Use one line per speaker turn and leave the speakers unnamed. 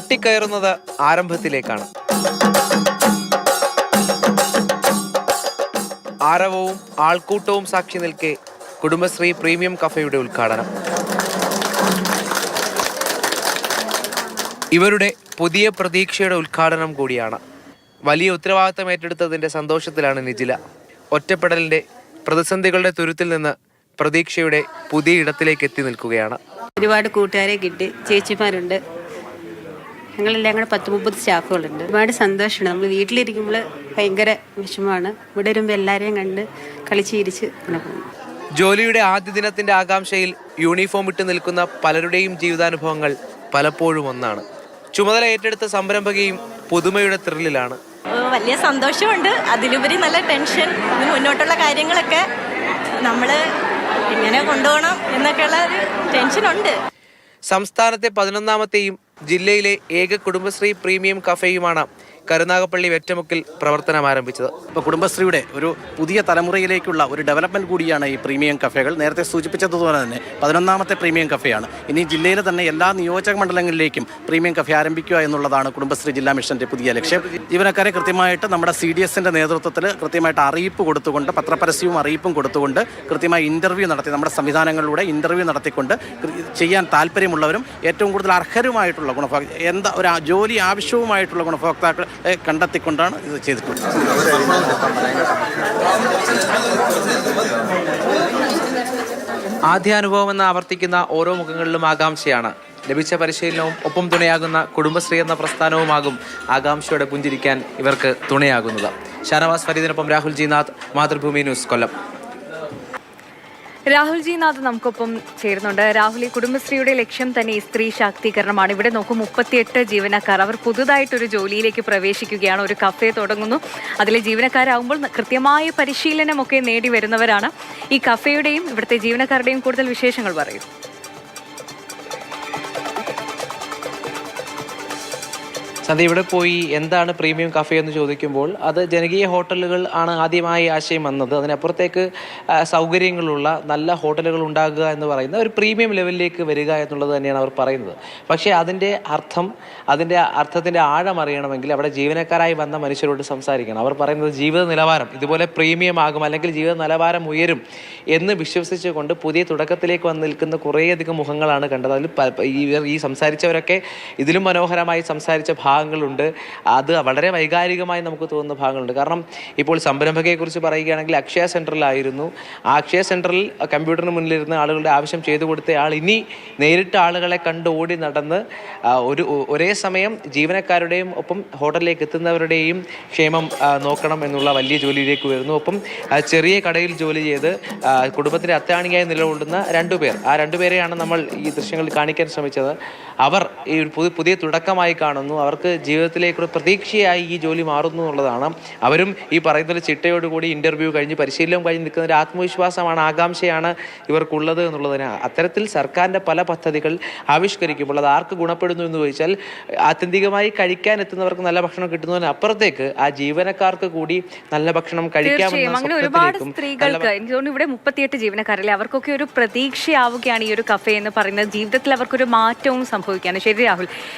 കൊട്ടിക്കയറുന്നത് ആരംഭത്തിലേക്കാണ്. ആരവവും ആൾക്കൂട്ടവും സാക്ഷി നിൽക്കെ കുടുംബശ്രീ പ്രീമിയം കഫേയുടെ ഉദ്ഘാടനം. ഇവരുടെ പുതിയ പ്രതീക്ഷയുടെ ഉദ്ഘാടനം കൂടിയാണ്. വലിയ ഉത്തരവാദിത്തം ഏറ്റെടുത്തതിൻ്റെ സന്തോഷത്തിലാണ് നിജില. ഒറ്റപ്പെടലിൻ്റെ പ്രതിസന്ധികളുടെ തുരുത്തിൽ നിന്ന് പ്രതീക്ഷയുടെ പുതിയ ഇടത്തിലേക്ക് എത്തി നിൽക്കുകയാണ്.
ഒരുപാട് കൂട്ടുകാരെ കിട്ടി, ചേച്ചിമാരുണ്ട്, ഞങ്ങളെല്ലാം കൂടെ 10-30 സ്റ്റാഫുകളുണ്ട്. ഒരുപാട് സന്തോഷമാണ്. നമ്മൾ വീട്ടിലിരിക്കുമ്പോൾ ഭയങ്കര വിഷമമാണ്. ഇവിടെ വരുമ്പോൾ എല്ലാവരെയും കണ്ട് കളിച്ചിരിച്ച് അങ്ങനെ പോകും.
ജോലിയുടെ ആദ്യ ദിനത്തിന്റെ ആകാംക്ഷയിൽ യൂണിഫോം ഇട്ട് നിൽക്കുന്ന പലരുടെയും ജീവിതാനുഭവങ്ങൾ പലപ്പോഴും ഒന്നാണ്. ചുമതല ഏറ്റെടുത്ത സംരംഭകയും പുതുമയുടെ ത്രില്ലിലാണ്.
വലിയ സന്തോഷമുണ്ട്, അതിലുപരി നല്ല ടെൻഷൻ. മുന്നോട്ടുള്ള കാര്യങ്ങളൊക്കെ നമ്മൾ എങ്ങനെ കൊണ്ടുപോകണം എന്നൊക്കെയുള്ള ഒരു ടെൻഷനുണ്ട്.
സംസ്ഥാനത്തെ 11ാമത്തെയും ജില്ലയിലെ ഏക കുടുംബശ്രീ പ്രീമിയം കഫേയുമാണ് കരുനാഗപ്പള്ളി വെറ്റമുക്കിൽ പ്രവർത്തനം ആരംഭിച്ചത്.
ഇപ്പോൾ കുടുംബശ്രീയുടെ ഒരു പുതിയ തലമുറയിലേക്കുള്ള ഒരു ഡെവലപ്മെൻറ്റ് കൂടിയാണ് ഈ പ്രീമിയം കഫേകൾ. നേരത്തെ സൂചിപ്പിച്ചതുപോലെ തന്നെ 11ാമത്തെ പ്രീമിയം കഫേയാണ്. ഇനി ജില്ലയിലെ തന്നെ എല്ലാ നിയോജക മണ്ഡലങ്ങളിലേക്കും പ്രീമിയം കഫേ ആരംഭിക്കുക എന്നുള്ളതാണ് കുടുംബശ്രീ ജില്ലാ മിഷൻ്റെ പുതിയ ലക്ഷ്യം. ജീവനക്കാരെ കൃത്യമായിട്ട് നമ്മുടെ CDSൻ്റെ നേതൃത്വത്തിൽ കൃത്യമായിട്ട് അറിയിപ്പ് കൊടുത്തുകൊണ്ട്, പത്രപരസ്യവും അറിയിപ്പും കൊടുത്തുകൊണ്ട്, കൃത്യമായി ഇൻ്റർവ്യൂ നടത്തി, നമ്മുടെ സംവിധാനങ്ങളിലൂടെ ഇൻ്റർവ്യൂ നടത്തിക്കൊണ്ട് ചെയ്യാൻ താല്പര്യമുള്ളവരും ഏറ്റവും കൂടുതൽ അർഹരുമായിട്ടുള്ള എന്താ ഒരു ജോലി ആവശ്യവുമായിട്ടുള്ള ഗുണഭോക്താക്കൾ കണ്ടെത്തിക്കൊണ്ടാണ് ഇത് ചെയ്തിട്ടുള്ളത്.
ആദ്യാനുഭവമെന്ന് ആവർത്തിക്കുന്ന ഓരോ മുഖങ്ങളിലും ആകാംക്ഷയാണ്. ലഭിച്ച പരിശീലനവും ഒപ്പം തുണയാകുന്ന കുടുംബശ്രീ എന്ന പ്രസ്ഥാനവുമാകും ആകാംക്ഷയോടെ പുഞ്ചിരിക്കാൻ ഇവർക്ക് തുണയാകുന്നത്. ഷാനവാസ് ഫരീദിനൊപ്പം രാഹുൽ ജി നാഥ്, മാതൃഭൂമി ന്യൂസ്, കൊല്ലം.
രാഹുൽ ജി നാഥ് നമുക്കൊപ്പം ചേരുന്നുണ്ട്. രാഹുൽ, ഈ കുടുംബശ്രീയുടെ ലക്ഷ്യം തന്നെ ഈ സ്ത്രീ ശാക്തീകരണമാണ്. ഇവിടെ നോക്കൂ, 38 ജീവനക്കാർ, അവർ പുതുതായിട്ടൊരു ജോലിയിലേക്ക് പ്രവേശിക്കുകയാണ്. ഒരു കഫേ തുടങ്ങുന്നു. അതിലെ ജീവനക്കാരാകുമ്പോൾ കൃത്യമായ പരിശീലനമൊക്കെ നേടി വരുന്നവരാണ്. ഈ കഫേയുടെയും ഇവിടുത്തെ ജീവനക്കാരുടെയും കൂടുതൽ വിശേഷങ്ങൾ പറയൂ.
സന്ധ്യ, ഇവിടെ പോയി എന്താണ് പ്രീമിയം കഫേ എന്ന് ചോദിക്കുമ്പോൾ അത് ജനകീയ ഹോട്ടലുകൾ ആണ് ആദ്യമായി ആശയം വന്നത്. അതിനപ്പുറത്തേക്ക് സൗകര്യങ്ങളുള്ള നല്ല ഹോട്ടലുകൾ ഉണ്ടാകുക എന്ന് പറയുന്ന ഒരു പ്രീമിയം ലെവലിലേക്ക് വരിക എന്നുള്ളത് തന്നെയാണ് അവർ പറയുന്നത്. പക്ഷേ അതിൻ്റെ അർത്ഥത്തിൻ്റെ ആഴം അറിയണമെങ്കിൽ അവിടെ ജീവനക്കാരായി വന്ന മനുഷ്യരോട് സംസാരിക്കണം. അവർ പറയുന്നത് ജീവിത നിലവാരം ഇതുപോലെ പ്രീമിയം ആകും, അല്ലെങ്കിൽ ജീവിത നിലവാരം ഉയരും എന്ന് വിശ്വസിച്ചുകൊണ്ട് പുതിയ തുടക്കത്തിലേക്ക് വന്ന് നിൽക്കുന്ന കുറേയധികം മുഖങ്ങളാണ് കണ്ടത്. അതിൽ ഈ സംസാരിച്ചവരൊക്കെ ഇതിലും മനോഹരമായി സംസാരിച്ച ഭാഗങ്ങളുണ്ട്. അത് വളരെ വൈകാരികമായി നമുക്ക് തോന്നുന്ന ഭാഗങ്ങളുണ്ട്. കാരണം ഇപ്പോൾ സംരംഭകയെക്കുറിച്ച് പറയുകയാണെങ്കിൽ അക്ഷയ സെൻറ്ററിലായിരുന്നു. ആ അക്ഷയ സെൻറ്ററിൽ കമ്പ്യൂട്ടറിന് മുന്നിലിരുന്ന് ആളുകളുടെ ആവശ്യം ചെയ്തു കൊടുത്ത ആൾ ഇനി നേരിട്ട് ആളുകളെ കണ്ട് ഓടി നടന്ന് ഒരേ സമയം ജീവനക്കാരുടെയും ഒപ്പം ഹോട്ടലിലേക്ക് എത്തുന്നവരുടെയും ക്ഷേമം നോക്കണം എന്നുള്ള വലിയ ജോലിയിലേക്ക് വരുന്നു. ഒപ്പം ചെറിയ കടയിൽ ജോലി ചെയ്ത് കുടുംബത്തിൻ്റെ അത്താണിയായി നിലകൊള്ളുന്ന 2 പേർ, ആ 2 പേരെയാണ് നമ്മൾ ഈ ദൃശ്യങ്ങളിൽ കാണിക്കാൻ ശ്രമിച്ചത്. അവർ ഈ ഒരു പുതിയ തുടക്കമായി കാണുന്നു. അവർക്ക് ജീവിതത്തിലേക്കുള്ള പ്രതീക്ഷയായി ഈ ജോലി മാറുന്നു എന്നുള്ളതാണ്. അവരും ഈ പറയുന്ന ചിട്ടയോടുകൂടി ഇൻ്റർവ്യൂ കഴിഞ്ഞ് പരിശീലനം കഴിഞ്ഞ് നിൽക്കുന്ന ഒരു ആത്മവിശ്വാസമാണ്, ആകാംക്ഷയാണ് ഇവർക്കുള്ളത് എന്നുള്ളതിന്. അത്തരത്തിൽ സർക്കാരിൻ്റെ പല പദ്ധതികൾ ആവിഷ്കരിക്കുമ്പോൾ അത് ആർക്ക് ഗുണപ്പെടുന്നു എന്ന് ചോദിച്ചാൽ ആത്യന്തികമായി കഴിക്കാൻ എത്തുന്നവർക്ക് നല്ല ഭക്ഷണം കിട്ടുന്നതിന് അപ്പുറത്തേക്ക് ആ ജീവനക്കാർക്ക് കൂടി നല്ല ഭക്ഷണം കഴിക്കാമെന്ന
അങ്ങനെ ഒരുപാട് സ്ത്രീകൾക്ക്, എനിക്ക് തോന്നുന്നു ഇവിടെ 38 ജീവനക്കാരല്ലേ, അവർക്കൊക്കെ ഒരു പ്രതീക്ഷയാവുകയാണ് ഈ ഒരു കഫേ എന്ന് പറയുന്നത്. ജീവിതത്തിൽ അവർക്കൊരു മാറ്റവും സംഭവിക്കുകയാണ്. ശരി രാഹുൽ.